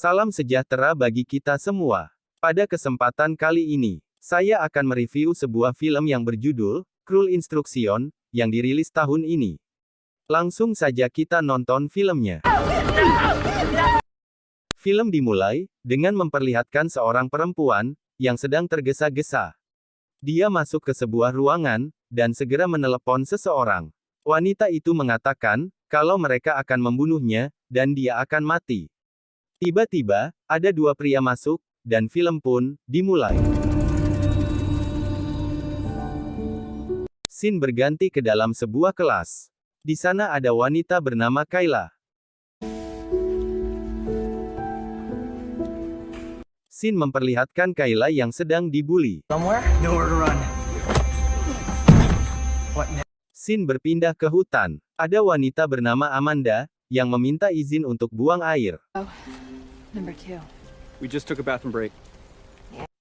Salam sejahtera bagi kita semua. Pada kesempatan kali ini, saya akan mereview sebuah film yang berjudul Cruel Instruction, yang dirilis tahun ini. Langsung saja kita nonton filmnya. Film dimulai dengan memperlihatkan seorang perempuan yang sedang tergesa-gesa. Dia masuk ke sebuah ruangan dan segera menelepon seseorang. Wanita itu mengatakan kalau mereka akan membunuhnya dan dia akan mati. Tiba-tiba, ada dua pria masuk, dan film pun dimulai. Scene berganti ke dalam sebuah kelas. Di sana ada wanita bernama Kayla. Scene memperlihatkan Kayla yang sedang dibully. Scene berpindah ke hutan. Ada wanita bernama Amanda yang meminta izin untuk buang air. Number 2. We just took a bathroom break.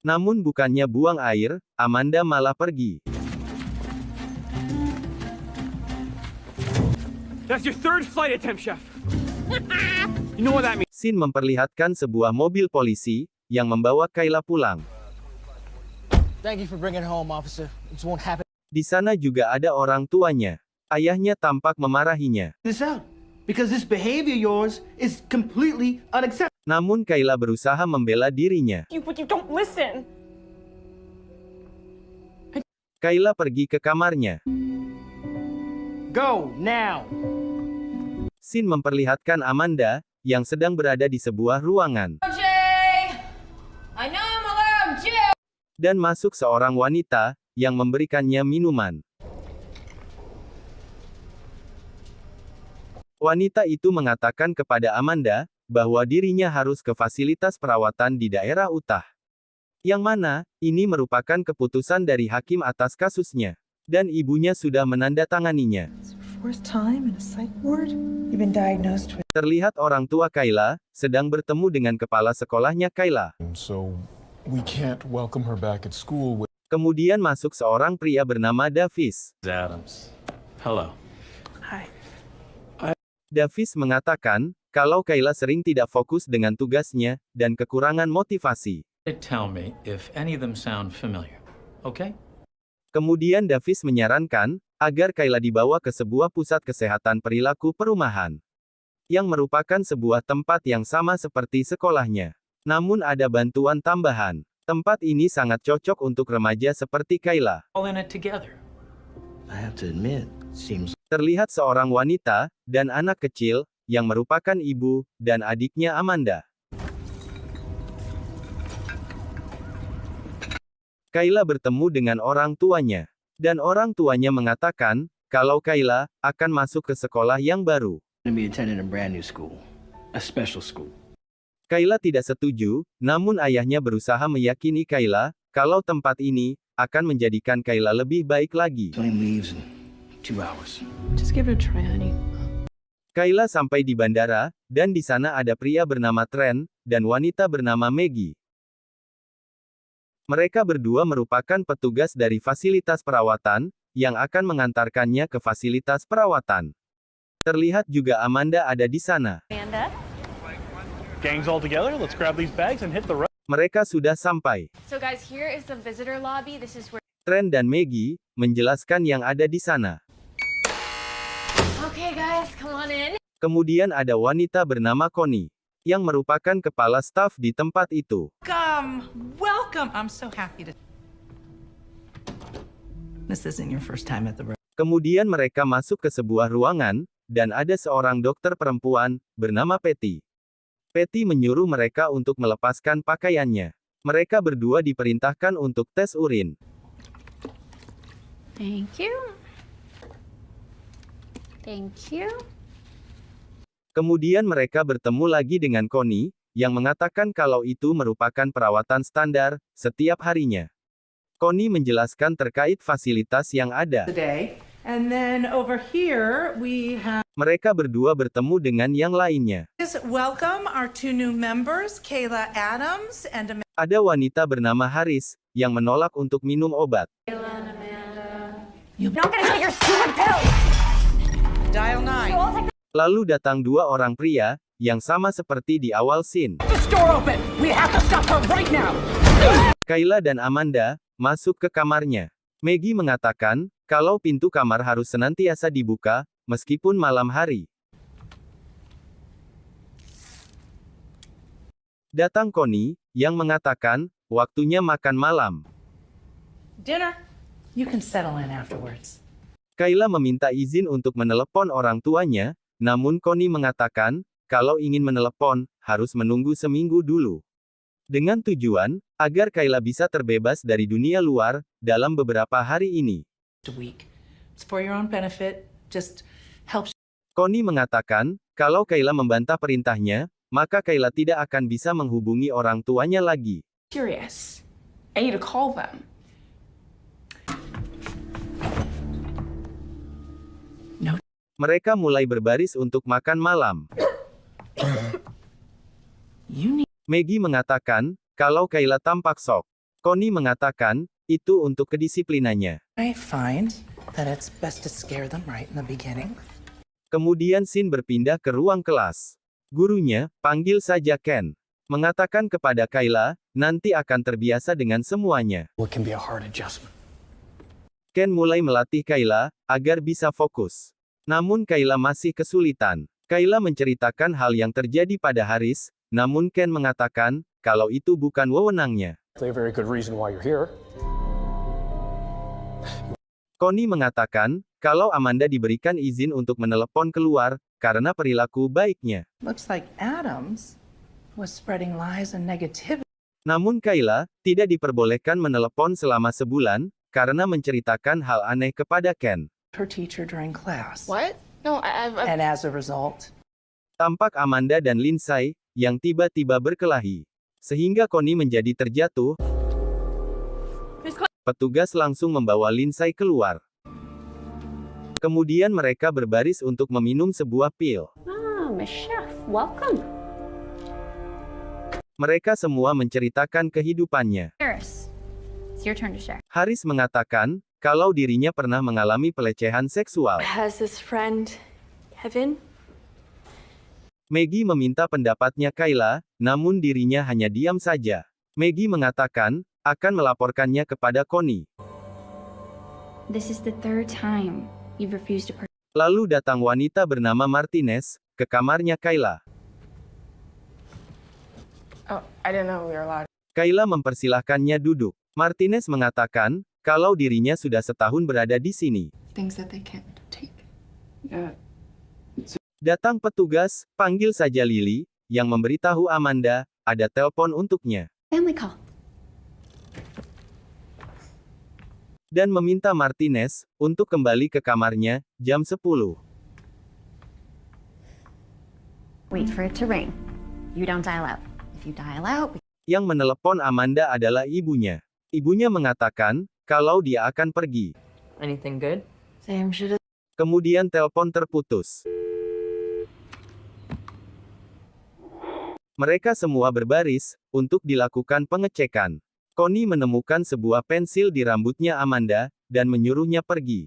Namun bukannya buang air, Amanda malah pergi. That's your third flight attempt, Chef. You know what that means? Scene memperlihatkan sebuah mobil polisi yang membawa Kayla pulang. Thank you for bringing it home, officer. This won't happen. Di sana juga ada orang tuanya. Ayahnya tampak memarahinya. This out because this behavior yours is completely unacceptable. Namun Kayla berusaha membela dirinya. But you don't listen. Kayla pergi ke kamarnya. Go now. Scene memperlihatkan Amanda yang sedang berada di sebuah ruangan. Jay! I know I'm allowed, Jay! Dan masuk seorang wanita yang memberikannya minuman. Wanita itu mengatakan kepada Amanda bahwa dirinya harus ke fasilitas perawatan di daerah Utah. Yang mana, ini merupakan keputusan dari hakim atas kasusnya. Dan ibunya sudah menandatanganinya. Terlihat orang tua Kayla sedang bertemu dengan kepala sekolahnya Kayla. So we can't welcome her back at school. Kemudian masuk seorang pria bernama Davis. Adams. Hello. Hi. Davis mengatakan kalau Kayla sering tidak fokus dengan tugasnya dan kekurangan motivasi. Tell me if any of them sound familiar. Okay? Kemudian Davis menyarankan agar Kayla dibawa ke sebuah pusat kesehatan perilaku perumahan, yang merupakan sebuah tempat yang sama seperti sekolahnya. Namun ada bantuan tambahan. Tempat ini sangat cocok untuk remaja seperti Kayla. All in it together. I have to admit, seems Terlihat seorang wanita dan anak kecil yang merupakan ibu dan adiknya Amanda. Kayla bertemu dengan orang tuanya, dan orang tuanya mengatakan kalau Kayla akan masuk ke sekolah yang baru. going to be attending a brand new school, a special school. Kayla tidak setuju, namun ayahnya berusaha meyakini Kayla kalau tempat ini akan menjadikan Kayla lebih baik lagi. Plane leaves in 2 hours. Just give it a try, honey. Kayla sampai di bandara, dan di sana ada pria bernama Trent dan wanita bernama Maggie. Mereka berdua merupakan petugas dari fasilitas perawatan yang akan mengantarkannya ke fasilitas perawatan. Terlihat juga Amanda ada di sana. Amanda? Gangs all together. Let's grab these bags and hit the road. Mereka sudah sampai. So guys, here is the visitor lobby. This is where... Trent dan Maggie menjelaskan yang ada di sana. Okay guys, come on in. Kemudian ada wanita bernama Connie, yang merupakan kepala staf di tempat itu. Welcome. I'm so happy to. This isn't your first time at the. Kemudian mereka masuk ke sebuah ruangan, dan ada seorang dokter perempuan, bernama Patty. Patty menyuruh mereka untuk melepaskan pakaiannya. Mereka berdua diperintahkan untuk tes urin. Thank you. Thank you. Kemudian mereka bertemu lagi dengan Connie, yang mengatakan kalau itu merupakan perawatan standar, setiap harinya. Connie menjelaskan terkait fasilitas yang ada. Today. And then over here we have. Mereka berdua bertemu dengan yang lainnya. Welcome our 2 new members, Kayla Adams and Ada wanita bernama Haris, yang menolak untuk minum obat. You're not gonna take your stupid pill! Dial 9. Lalu datang dua orang pria, yang sama seperti di awal scene. The store open! We have to stop her right now! Kayla dan Amanda masuk ke kamarnya. Maggie mengatakan kalau pintu kamar harus senantiasa dibuka, meskipun malam hari. Datang Connie, yang mengatakan, waktunya makan malam. Dinner. You can settle in afterwards. Kayla meminta izin untuk menelepon orang tuanya, namun Connie mengatakan, kalau ingin menelepon, harus menunggu seminggu dulu. Dengan tujuan, agar Kayla bisa terbebas dari dunia luar, dalam beberapa hari ini. A week. It's for your own benefit. Just helps. Connie mengatakan, kalau Kayla membantah perintahnya, maka Kayla tidak akan bisa menghubungi orang tuanya lagi. Curious. I need to call them. No. Mereka mulai berbaris untuk makan malam. You need. Maggie mengatakan, kalau Kayla tampak shock. Connie mengatakan, itu untuk kedisiplinannya. I find that it's best to scare them right in the beginning. Kemudian scene berpindah ke ruang kelas. Gurunya, panggil saja Ken. Mengatakan kepada Kayla, nanti akan terbiasa dengan semuanya. What can be a hard adjustment? Ken mulai melatih Kayla, agar bisa fokus. Namun Kayla masih kesulitan. Kayla menceritakan hal yang terjadi pada Haris, namun Ken mengatakan, kalau itu bukan wewenangnya. A very good reason why you're here. Connie mengatakan, kalau Amanda diberikan izin untuk menelepon keluar, karena perilaku baiknya. Looks like Adams was spreading lies and negativity. Namun Kayla, tidak diperbolehkan menelepon selama sebulan, karena menceritakan hal aneh kepada Ken. Her teacher during class. What? No, I've And as a result, Tampak Amanda dan Lindsay, yang tiba-tiba berkelahi. Sehingga Connie menjadi terjatuh. Petugas langsung membawa Lindsay keluar. Kemudian mereka berbaris untuk meminum sebuah pil. Ah, Miss Chef, welcome. Mereka semua menceritakan kehidupannya. Harris, it's your turn to share. Haris mengatakan, kalau dirinya pernah mengalami pelecehan seksual. Has this friend, Kevin? Maggie meminta pendapatnya Kayla, namun dirinya hanya diam saja. Maggie mengatakan, akan melaporkannya kepada Connie. This is the third time you've refused to Lalu datang wanita bernama Martinez, ke kamarnya Kayla. Oh, I didn't know we were allowed. Kayla mempersilahkannya duduk. Martinez mengatakan, kalau dirinya sudah setahun berada di sini. things that they can't take. Datang petugas, panggil saja Lily, yang memberitahu Amanda, ada telepon untuknya. Family call. Dan meminta Martinez, untuk kembali ke kamarnya, jam 10. Wait for it to ring. You don't dial out. If you dial out, Yang menelepon Amanda adalah ibunya. Ibunya mengatakan, kalau dia akan pergi. Anything good? Sam should have. Kemudian telepon terputus. Mereka semua berbaris, untuk dilakukan pengecekan. Connie menemukan sebuah pensil di rambutnya Amanda, dan menyuruhnya pergi.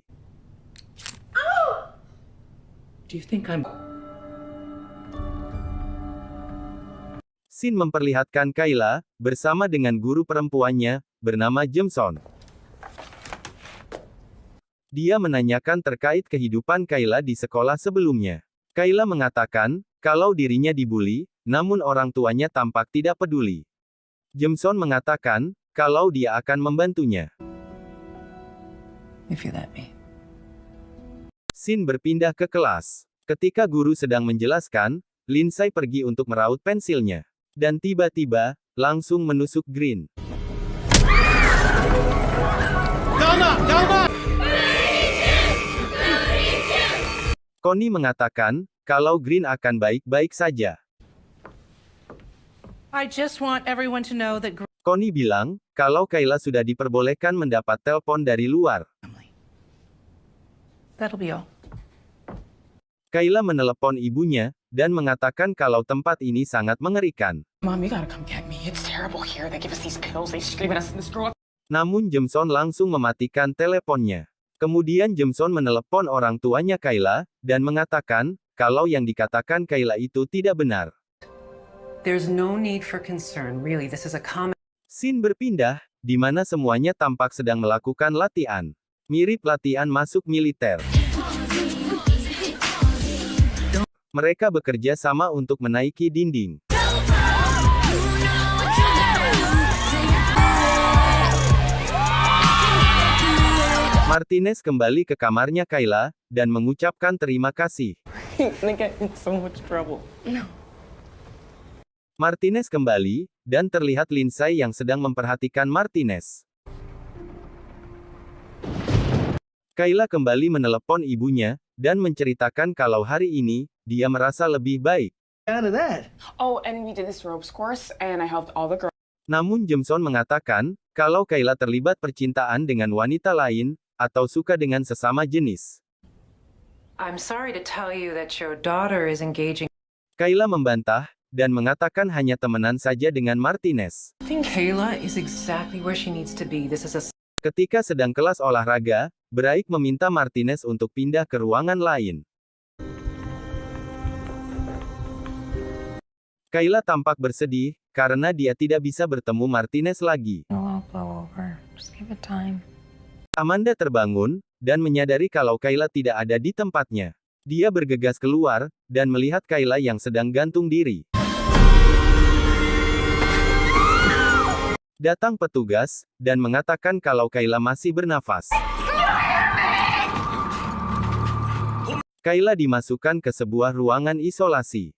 Do you think I'm... Scene memperlihatkan Kayla, bersama dengan guru perempuannya, bernama Jameson. Dia menanyakan terkait kehidupan Kayla di sekolah sebelumnya. Kayla mengatakan, kalau dirinya dibully, namun orang tuanya tampak tidak peduli. Jameson mengatakan, kalau dia akan membantunya. if you let me. Scene berpindah ke kelas. Ketika guru sedang menjelaskan, Lindsay pergi untuk meraut pensilnya. Dan tiba-tiba, langsung menusuk Green. Connie mengatakan, kalau Green akan baik-baik saja. I just want everyone to know that Connie bilang, kalau Kayla sudah diperbolehkan mendapat telepon dari luar. that'll be all. Kayla menelepon ibunya, dan mengatakan kalau tempat ini sangat mengerikan. Mom, you gotta come get me. It's terrible here. They give us these pills. They scream at us in the store. Namun Jameson langsung mematikan teleponnya. Kemudian Jameson menelepon orang tuanya Kayla, dan mengatakan, kalau yang dikatakan Kayla itu tidak benar. There's no need for concern, really. This is a common. Scene berpindah, di mana semuanya tampak sedang melakukan latihan. Mirip latihan masuk militer. Mereka bekerja sama untuk menaiki dinding. Martinez kembali ke kamarnya Kayla, dan mengucapkan terima kasih. Martinez kembali, dan terlihat Lindsay yang sedang memperhatikan Martinez. Kayla kembali menelepon ibunya, dan menceritakan kalau hari ini, dia merasa lebih baik. Out of that. Oh, and we did this ropes course, and I helped all the girls. Namun Jameson mengatakan, kalau Kayla terlibat percintaan dengan wanita lain, atau suka dengan sesama jenis. I'm sorry to tell you that your daughter is engaging. Kayla membantah, dan mengatakan hanya temenan saja dengan Martinez. I think Kayla is exactly where she needs to be. This is a. Ketika sedang kelas olahraga, Braik meminta Martinez untuk pindah ke ruangan lain. Kayla tampak bersedih, karena dia tidak bisa bertemu Martinez lagi. I'll blow over. Just give it time. Amanda terbangun, dan menyadari kalau Kayla tidak ada di tempatnya. Dia bergegas keluar, dan melihat Kayla yang sedang gantung diri. Datang petugas, dan mengatakan kalau Kayla masih bernafas. Kayla dimasukkan ke sebuah ruangan isolasi.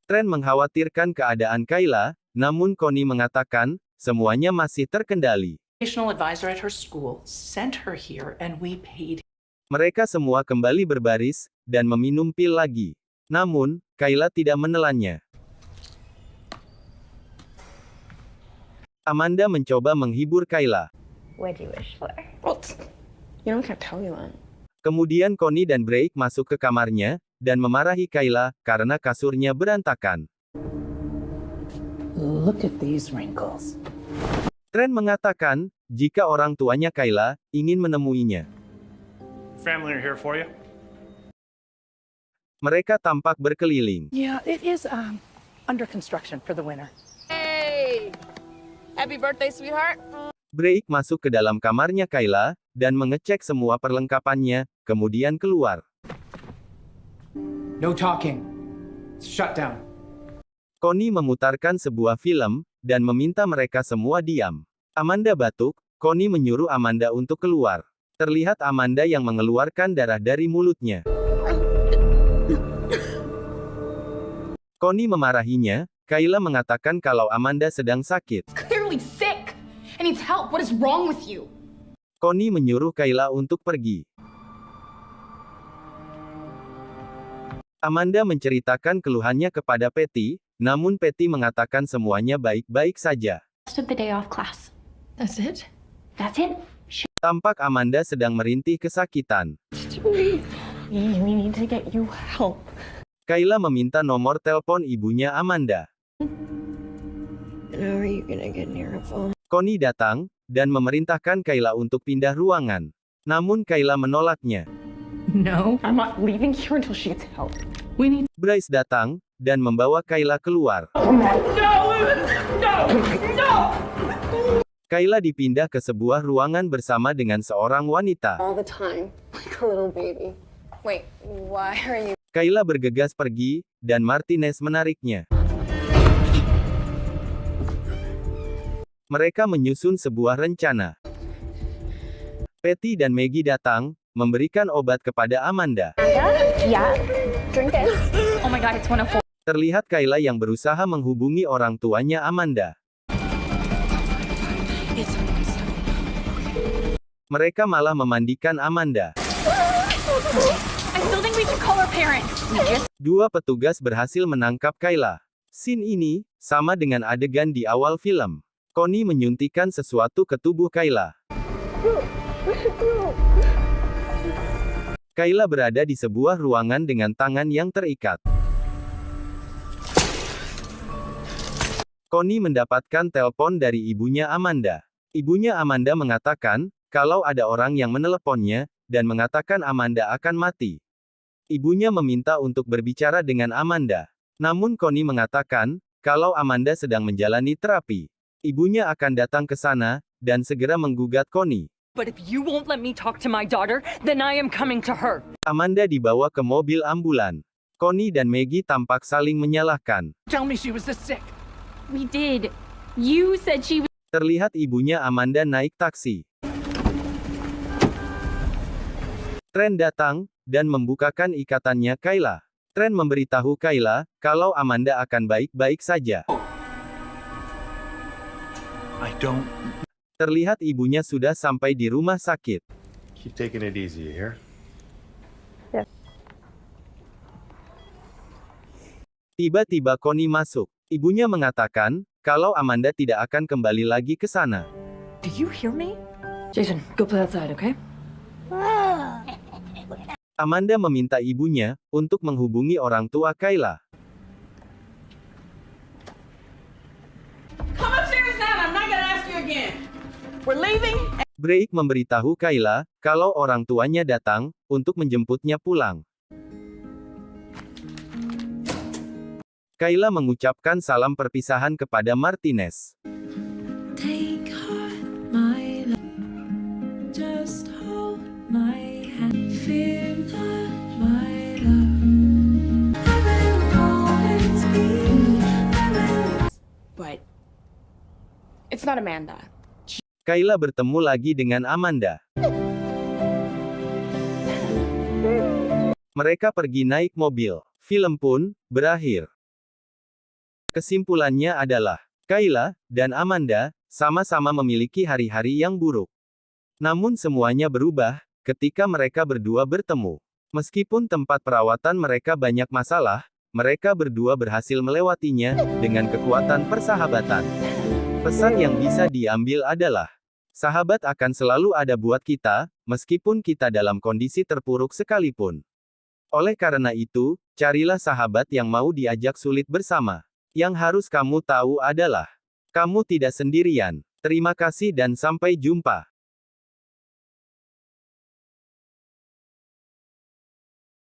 Trent mengkhawatirkan keadaan Kayla, namun Connie mengatakan, semuanya masih terkendali. Educational advisor at her school sent her here and we paid. Mereka semua kembali berbaris, dan meminum pil lagi. Namun, Kayla tidak menelannya. Amanda mencoba menghibur Kayla. What'd you wish for? Well, you know, I can't tell you that. Kemudian Connie dan Braik masuk ke kamarnya, dan memarahi Kayla, karena kasurnya berantakan. Look at these wrinkles. Trent mengatakan, jika orang tuanya Kayla ingin menemuinya. Family are here for you. Mereka tampak berkeliling. Yeah, it is under construction for the winter. Hey! Happy birthday, sweetheart. Braik masuk ke dalam kamarnya Kayla, dan mengecek semua perlengkapannya, kemudian keluar. No talking. Shut down. Connie memutarkan sebuah film, dan meminta mereka semua diam. Amanda batuk, Connie menyuruh Amanda untuk keluar. Terlihat Amanda yang mengeluarkan darah dari mulutnya. Connie memarahinya, Kayla mengatakan kalau Amanda sedang sakit. Clearly sick and needs help. What is wrong with you? Connie menyuruh Kayla untuk pergi. Amanda menceritakan keluhannya kepada Patty, namun Patty mengatakan semuanya baik-baik saja. Rest of the day off class. That's it? That's it. Tampak Amanda sedang merintih kesakitan. We need to get you help. Kayla meminta nomor telepon ibunya Amanda. How are you gonna get near a phone? Connie datang, dan memerintahkan Kayla untuk pindah ruangan. Namun Kayla menolaknya. No. I'm not leaving here until she gets help. We need. Bryce datang, dan membawa Kayla keluar. Kayla dipindah ke sebuah ruangan bersama dengan seorang wanita. All the time, like a little baby. Wait, why are you? Kayla bergegas pergi, dan Martinez menariknya. Mereka menyusun sebuah rencana. Patty dan Maggie datang, memberikan obat kepada Amanda. Yeah, drink it. Oh my god, it's 104. Terlihat Kayla yang berusaha menghubungi orang tuanya Amanda. Mereka malah memandikan Amanda. I still think we should call our parents. Dua petugas berhasil menangkap Kayla. Scene ini sama dengan adegan di awal film. Connie menyuntikkan sesuatu ke tubuh Kayla. Kayla berada di sebuah ruangan dengan tangan yang terikat. Connie mendapatkan telepon dari ibunya Amanda. Ibunya Amanda mengatakan, kalau ada orang yang meneleponnya, dan mengatakan Amanda akan mati. Ibunya meminta untuk berbicara dengan Amanda. Namun Connie mengatakan, kalau Amanda sedang menjalani terapi. Ibunya akan datang ke sana, dan segera menggugat Connie. But if you won't let me talk to my daughter, then I am coming to her. Amanda dibawa ke mobil ambulan. Connie dan Maggie tampak saling menyalahkan. Tell me she was this sick. We did. You said she was. Terlihat ibunya Amanda naik taksi. Trent datang, dan membukakan ikatannya Kayla. Trent memberitahu Kayla, kalau Amanda akan baik-baik saja. Terlihat ibunya sudah sampai di rumah sakit. Keep taking it easy, you hear? Tiba-tiba Connie masuk. Ibunya mengatakan, kalau Amanda tidak akan kembali lagi ke sana. Do you hear me? Jason, go play outside, okay? Amanda meminta ibunya untuk menghubungi orang tua Kayla. Come upstairs now. I'm not gonna ask you again. We're leaving. Drake memberitahu Kayla kalau orang tuanya datang untuk menjemputnya pulang. Kayla mengucapkan salam perpisahan kepada Martinez. Take heart, my love. Just hold my hand. Fear not, my love. I will always be. But it's not Amanda. Kayla bertemu lagi dengan Amanda. Mereka pergi naik mobil. Film pun berakhir. Kesimpulannya adalah, Kayla dan Amanda sama-sama memiliki hari-hari yang buruk. Namun semuanya berubah ketika mereka berdua bertemu. Meskipun tempat perawatan mereka banyak masalah, mereka berdua berhasil melewatinya dengan kekuatan persahabatan. Pesan yang bisa diambil adalah, sahabat akan selalu ada buat kita, meskipun kita dalam kondisi terpuruk sekalipun. Oleh karena itu, carilah sahabat yang mau diajak sulit bersama. Yang harus kamu tahu adalah, kamu tidak sendirian. Terima kasih dan sampai jumpa.